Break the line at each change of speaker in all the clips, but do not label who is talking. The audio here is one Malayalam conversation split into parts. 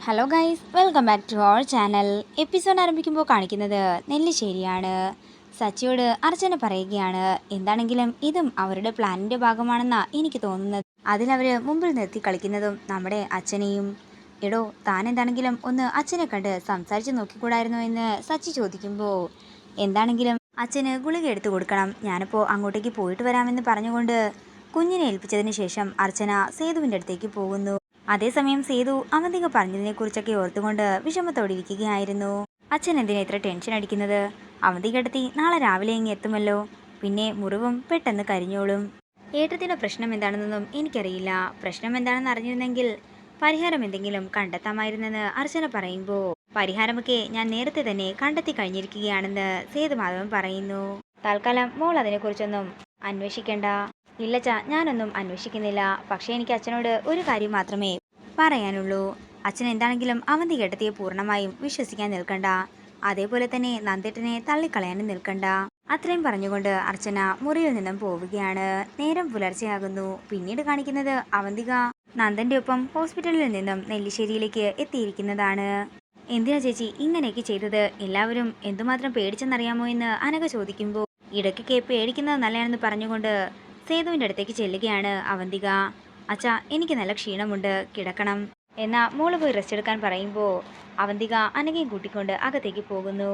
Hello guys, welcome back to our channel. Episode ആരംഭിക്കുമ്പോൾ കാണിക്കുന്നത് നെല്ലിശ്ശേരിയാണ്. സച്ചിയോട് അർച്ചന പറയുകയാണ്, എന്താണെങ്കിലും ഇതും അവരുടെ പ്ലാനിൻ്റെ ഭാഗമാണെന്നാണ് എനിക്ക് തോന്നുന്നത്. അതിലവർ മുമ്പിൽ നിർത്തി കളിക്കുന്നതും നമ്മുടെ അച്ഛനെയും. എടോ, താൻ എന്താണെങ്കിലും ഒന്ന് അച്ഛനെ കണ്ട് സംസാരിച്ച് നോക്കിക്കൂടായിരുന്നോ എന്ന് സച്ചി ചോദിക്കുമ്പോൾ, എന്താണെങ്കിലും അച്ഛന് ഗുളിക എടുത്തു കൊടുക്കണം, ഞാനിപ്പോൾ അങ്ങോട്ടേക്ക് പോയിട്ട് വരാമെന്ന് പറഞ്ഞുകൊണ്ട് കുഞ്ഞിനെ ഏൽപ്പിച്ചതിന് ശേഷം അർച്ചന സേതുവിൻ്റെ അടുത്തേക്ക് പോകുന്നു. അതേസമയം സേതു അവന്തിക പറഞ്ഞതിനെക്കുറിച്ചൊക്കെ ഓർത്തുകൊണ്ട് വിഷമത്തോടെ ഇരിക്കുകയായിരുന്നു. അച്ഛൻ എന്തിനാ ഇത്ര ടെൻഷൻ അടിക്കുന്നത്? അവന്തികടത്തി നാളെ രാവിലെ ഇങ്ങ് എത്തുമല്ലോ, പിന്നെ മുറിവും പെട്ടെന്ന് കരിഞ്ഞോളും. ഏട്ടത്തിൻ്റെ പ്രശ്നം എന്താണെന്നൊന്നും എനിക്കറിയില്ല. പ്രശ്നം എന്താണെന്ന് അറിഞ്ഞിരുന്നെങ്കിൽ പരിഹാരം എന്തെങ്കിലും കണ്ടെത്താമായിരുന്നെന്ന് അർച്ചന പറയുമ്പോൾ, പരിഹാരമൊക്കെ ഞാൻ നേരത്തെ തന്നെ കണ്ടെത്തി കഴിഞ്ഞിരിക്കുകയാണെന്ന് സേതുമാധവൻ പറയുന്നു. തൽക്കാലം മോൾ അതിനെക്കുറിച്ചൊന്നും അന്വേഷിക്കണ്ട. ഇല്ലച്ച, ഞാനൊന്നും അന്വേഷിക്കുന്നില്ല. പക്ഷേ എനിക്ക് അച്ഛനോട് ഒരു കാര്യം മാത്രമേ പറയാനുള്ളൂ. അച്ഛൻ എന്താണെങ്കിലും അവന്തിക ഏട്ടത്തിയെ പൂർണ്ണമായും വിശ്വസിക്കാൻ നിൽക്കണ്ട. അതേപോലെ തന്നെ നന്ദേട്ടനെ തള്ളിക്കളയാനും നിൽക്കണ്ട. അത്രയും പറഞ്ഞുകൊണ്ട് അർച്ചന മുറിയിൽ നിന്നും പോവുകയാണ്. നേരം പുലർച്ചെയാകുന്നു. പിന്നീട് കാണിക്കുന്നത് അവന്തിക നന്ദന്റെ ഒപ്പം ഹോസ്പിറ്റലിൽ നിന്നും നെല്ലിശ്ശേരിയിലേക്ക് എത്തിയിരിക്കുന്നതാണ്. എന്തിനാ ചേച്ചി ഇങ്ങനെയൊക്കെ ചെയ്തത്? എല്ലാവരും എന്തുമാത്രം പേടിച്ചെന്നറിയാമോ എന്ന് അനഘ ചോദിക്കുമ്പോൾ, ഇടയ്ക്കൊക്കെ പേടിക്കുന്നത് നല്ലതാണെന്ന് പറഞ്ഞുകൊണ്ട് സേതുവിൻ്റെ അടുത്തേക്ക് ചെല്ലുകയാണ് അവന്തിക. അച്ഛാ, എനിക്ക് നല്ല ക്ഷീണമുണ്ട്, കിടക്കണം. എന്നാൽ മോള് പോയി റെസ്റ്റ് എടുക്കാൻ പറയുമ്പോൾ അവന്തിക അനഘയും കൂട്ടിക്കൊണ്ട് അകത്തേക്ക് പോകുന്നു.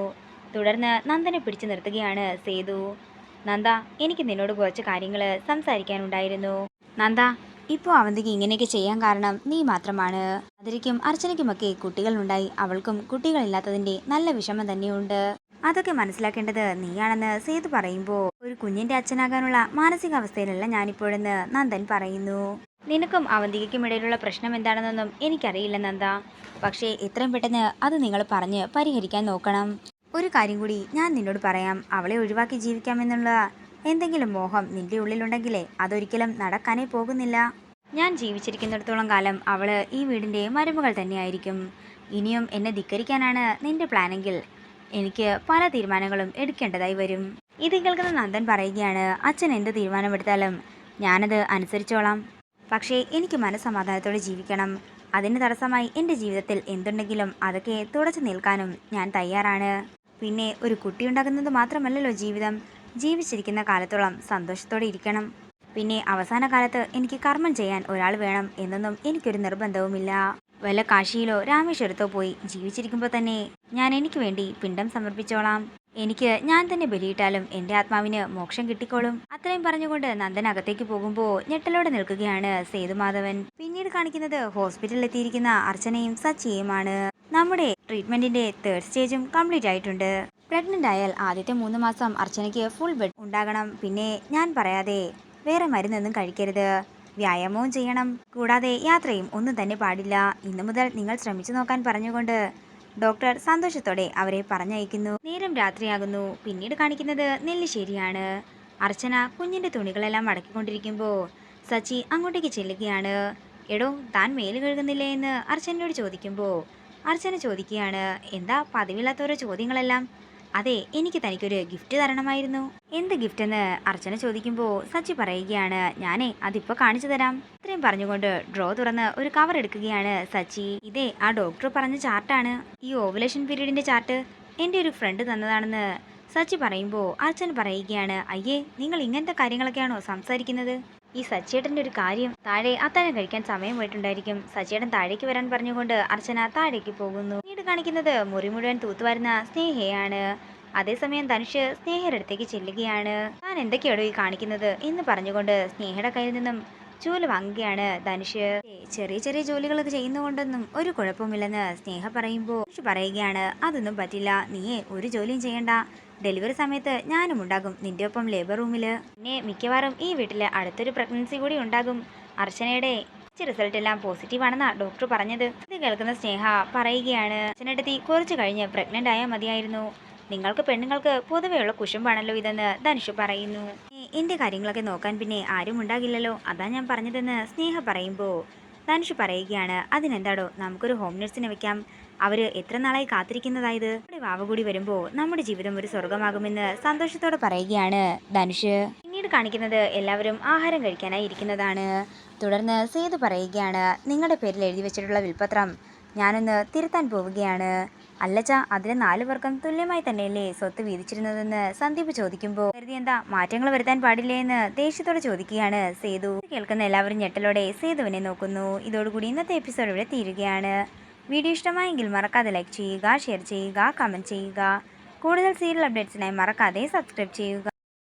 തുടർന്ന് നന്ദനെ പിടിച്ചു നിർത്തുകയാണ് സേതു. നന്ദ, എനിക്ക് നിന്നോട് കുറച്ച് കാര്യങ്ങൾ സംസാരിക്കാനുണ്ടായിരുന്നു. നന്ദ, ഇപ്പോൾ അവന്തിക ഇങ്ങനെയൊക്കെ ചെയ്യാൻ കാരണം നീ മാത്രമാണ്. അതിരിക്കും അർച്ചനയ്ക്കുമൊക്കെ കുട്ടികളുണ്ടായി, അവൾക്കും കുട്ടികളില്ലാത്തതിൻ്റെ നല്ല വിഷമം തന്നെയുണ്ട്. അതൊക്കെ മനസ്സിലാക്കേണ്ടത് നീയാണെന്ന് സേതു പറയുമ്പോൾ, ഒരു കുഞ്ഞിന്റെ അച്ഛനാകാനുള്ള മാനസികാവസ്ഥയിലല്ല ഞാനിപ്പോഴെന്ന് നന്ദൻ പറയുന്നു. നിനക്കും അവന്തികയ്ക്കും ഇടയിലുള്ള പ്രശ്നം എന്താണെന്നൊന്നും എനിക്കറിയില്ല നന്ദ. പക്ഷേ എത്രയും പെട്ടെന്ന് അത് നിങ്ങൾ പറഞ്ഞ് പരിഹരിക്കാൻ നോക്കണം. ഒരു കാര്യം കൂടി ഞാൻ നിന്നോട് പറയാം. അവളെ ഒഴിവാക്കി ജീവിക്കാമെന്നുള്ള എന്തെങ്കിലും മോഹം നിന്റെ ഉള്ളിലുണ്ടെങ്കിലേ അതൊരിക്കലും നടക്കാനേ പോകുന്നില്ല. ഞാൻ ജീവിച്ചിരിക്കുന്നിടത്തോളം കാലം അവള് ഈ വീടിന്റെ മരുമകൾ തന്നെയായിരിക്കും. ഇനിയും എന്നെ ധിക്കരിക്കാനാണ് നിന്റെ പ്ലാനെങ്കിൽ എനിക്ക് പല തീരുമാനങ്ങളും എടുക്കേണ്ടതായി വരും. ഇത് കേൾക്കുന്ന നന്ദൻ പറയുകയാണ്, അച്ഛൻ എന്ത് തീരുമാനമെടുത്താലും ഞാനത് അനുസരിച്ചോളാം. പക്ഷേ എനിക്ക് മനസ്സമാധാനത്തോടെ ജീവിക്കണം. അതിന് തടസ്സമായി എൻ്റെ ജീവിതത്തിൽ എന്തുണ്ടെങ്കിലും അതൊക്കെ തുടച്ചു നിൽക്കാനും ഞാൻ തയ്യാറാണ്. പിന്നെ ഒരു കുട്ടിയുണ്ടാകുന്നത് മാത്രമല്ലല്ലോ ജീവിതം. ജീവിച്ചിരിക്കുന്ന കാലത്തോളം സന്തോഷത്തോടെ ഇരിക്കണം. പിന്നെ അവസാന കാലത്ത് എനിക്ക് കർമ്മം ചെയ്യാൻ ഒരാൾ വേണം എന്നൊന്നും എനിക്കൊരു നിർബന്ധവുമില്ല. വല്ല കാശിയിലോ രാമേശ്വരത്തോ പോയി ജീവിച്ചിരിക്കുമ്പോൾ തന്നെ ഞാൻ എനിക്ക് വേണ്ടി പിണ്ടം സമർപ്പിച്ചോളാം. എനിക്ക് ഞാൻ തന്നെ ബലിയിട്ടാലും എൻ്റെ ആത്മാവിന് മോക്ഷം കിട്ടിക്കോളും. അത്രയും പറഞ്ഞുകൊണ്ട് നന്ദൻ അകത്തേക്ക് പോകുമ്പോൾ ഞെട്ടലോടെ നിൽക്കുകയാണ് സേതുമാധവൻ. പിന്നീട് കാണിക്കുന്നത് ഹോസ്പിറ്റലിൽ എത്തിയിരിക്കുന്ന അർച്ചനയും സച്ചിയുമാണ്. നമ്മുടെ ട്രീറ്റ്മെന്റിന്റെ 3rd സ്റ്റേജും കംപ്ലീറ്റ് ആയിട്ടുണ്ട്. പ്രഗ്നന്റ് ആയാൽ ആദ്യത്തെ 3 മാസം അർച്ചനയ്ക്ക് ഫുൾ ബെഡ് ഉണ്ടാകണം. പിന്നെ ഞാൻ പറയാതെ വേറെ മരുന്നൊന്നും കഴിക്കരുത്. വ്യായാമവും ചെയ്യണം. കൂടാതെ യാത്രയും ഒന്നും തന്നെ പാടില്ല. ഇന്നു മുതൽ നിങ്ങൾ ശ്രമിച്ചു നോക്കാൻ പറഞ്ഞുകൊണ്ട് ഡോക്ടർ സന്തോഷത്തോടെ അവരെ പറഞ്ഞയക്കുന്നു. നേരം രാത്രിയാകുന്നു. പിന്നീട് കാണിക്കുന്നത് നെല്ലിശ്ശേരിയാണ്. അർച്ചന കുഞ്ഞിന്റെ തുണികളെല്ലാം മടക്കിക്കൊണ്ടിരിക്കുമ്പോൾ സച്ചി അങ്ങോട്ടേക്ക് ചെല്ലുകയാണ്. എടോ, താൻ മേല് കഴുകുന്നില്ലേ എന്ന് അർച്ചനയോട് ചോദിക്കുമ്പോൾ അർച്ചന ചോദിക്കുകയാണ്, എന്താ പതിവില്ലാത്ത ഓരോ ചോദ്യങ്ങളെല്ലാം? അതെ, എനിക്ക് തനിക്കൊരു ഗിഫ്റ്റ് തരണമായിരുന്നു. എന്ത് ഗിഫ്റ്റ് എന്ന് അർച്ചന ചോദിക്കുമ്പോൾ സച്ചി പറയുകയാണ്, ഞാനേ അതിപ്പോൾ കാണിച്ചു തരാം. ഇത്രയും പറഞ്ഞുകൊണ്ട് ഡ്രോ തുറന്ന് ഒരു കവർ എടുക്കുകയാണ് സച്ചി. ഇതേ ആ ഡോക്ടർ പറഞ്ഞ ചാർട്ടാണ്. ഈ ഓവുലേഷൻ പീരീഡിന്റെ ചാർട്ട് എൻ്റെ ഒരു ഫ്രണ്ട് തന്നതാണെന്ന് സച്ചി പറയുമ്പോൾ അർച്ചന പറയുകയാണ്, അയ്യേ, നിങ്ങൾ ഇങ്ങനത്തെ കാര്യങ്ങളൊക്കെയാണോ സംസാരിക്കുന്നത്? ഈ സച്ചിയേട്ടൻ്റെ ഒരു കാര്യം, താഴെ അത്താഴം കഴിക്കാൻ സമയം പോയിട്ടുണ്ടായിരിക്കും. സച്ചിയേട്ടൻ താഴേക്ക് വരാൻ പറഞ്ഞുകൊണ്ട് അർച്ചന താഴേക്ക് പോകുന്നു. പിന്നീട് കാണിക്കുന്നത് മുറി മുഴുവൻ തൂത്തുവാരുന്ന സ്നേഹയാണ്. അതേസമയം ധനുഷ് സ്നേഹയുടെ അടുത്തേക്ക് ചെല്ലുകയാണ്. താൻ എന്തൊക്കെയാണോ ഈ കാണിക്കുന്നത് എന്ന് പറഞ്ഞുകൊണ്ട് സ്നേഹയുടെ കയ്യിൽ നിന്നും ചൂല് വാങ്ങുകയാണ് ധനുഷ്. ചെറിയ ചെറിയ ജോലികളൊക്കെ ചെയ്യുന്നതുകൊണ്ടൊന്നും ഒരു കുഴപ്പമില്ലെന്ന് സ്നേഹ പറയുമ്പോൾ ധനുഷ് പറയുകയാണ്, അതൊന്നും പറ്റില്ല. നീയേ ഒരു ജോലിയും ചെയ്യണ്ട. ഡെലിവറി സമയത്ത് ഞാനും ഉണ്ടാകും നിന്റെ ഒപ്പം ലേബർ റൂമില്. പിന്നെ മിക്കവാറും ഈ വീട്ടില് അടുത്തൊരു പ്രഗ്നൻസി കൂടി ഉണ്ടാകും. അർച്ചനയുടെ റിസൾട്ട് എല്ലാം പോസിറ്റീവ് ആണെന്നാണ് ഡോക്ടർ പറഞ്ഞത്. ഇത് കേൾക്കുന്ന സ്നേഹ പറയുകയാണ്, അച്ഛനടുത്തി കുറച്ച് കഴിഞ്ഞ് പ്രഗ്നന്റ് ആയാൽ മതിയായിരുന്നു. നിങ്ങൾക്ക് പെണ്ണുങ്ങൾക്ക് പൊതുവെയുള്ള കുശുമ്പാണല്ലോ ഇതെന്ന് ധനുഷ് പറയുന്നു. എന്റെ കാര്യങ്ങളൊക്കെ നോക്കാൻ പിന്നെ ആരും ഉണ്ടാകില്ലല്ലോ, അതാ ഞാൻ പറഞ്ഞതെന്ന് സ്നേഹ പറയുമ്പോൾ ധനുഷ് പറയുകയാണ്, അതിനെന്താടോ, നമുക്കൊരു ഹോം നഴ്സിനെ വെക്കാം. അവര് എത്ര നാളായി കാത്തിരിക്കുന്നതായത്. നമ്മുടെ വാവ കൂടി വരുമ്പോൾ നമ്മുടെ ജീവിതം ഒരു സ്വർഗമാകുമെന്ന് സന്തോഷത്തോടെ പറയുകയാണ് ധനുഷ്. പിന്നീട് കാണിക്കുന്നത് എല്ലാവരും ആഹാരം കഴിക്കാനായി ഇരിക്കുന്നതാണ്. തുടർന്ന് സേതു പറയുകയാണ്, നിങ്ങളുടെ പേരിൽ എഴുതി വെച്ചിട്ടുള്ള വിൽപത്രം ഞാനൊന്ന് തിരുത്താൻ പോവുകയാണ്. അല്ലച്ച, അതിന് 4 പേർക്കും തുല്യമായി തന്നെയല്ലേ സ്വത്ത് വീതിച്ചിരുന്നതെന്ന് സന്ദീപ് ചോദിക്കുമ്പോൾ കരുതി എന്താ മാറ്റങ്ങൾ വരുത്താൻ പാടില്ലേ എന്ന് ദേഷ്യത്തോടെ ചോദിക്കുകയാണ് സേതു. കേൾക്കുന്ന എല്ലാവരും ഞെട്ടലോടെ സേതുവിനെ നോക്കുന്നു. ഇതോടുകൂടി ഇന്നത്തെ എപ്പിസോഡ് ഇവിടെ തീരുകയാണ്. വീഡിയോ ഇഷ്ടമായെങ്കിൽ മറക്കാതെ ലൈക്ക് ചെയ്യുക, ഷെയർ ചെയ്യുക, കമൻറ്റ് ചെയ്യുക. കൂടുതൽ സീരിയൽ അപ്ഡേറ്റ്സിനായി മറക്കാതെ സബ്സ്ക്രൈബ് ചെയ്യുക.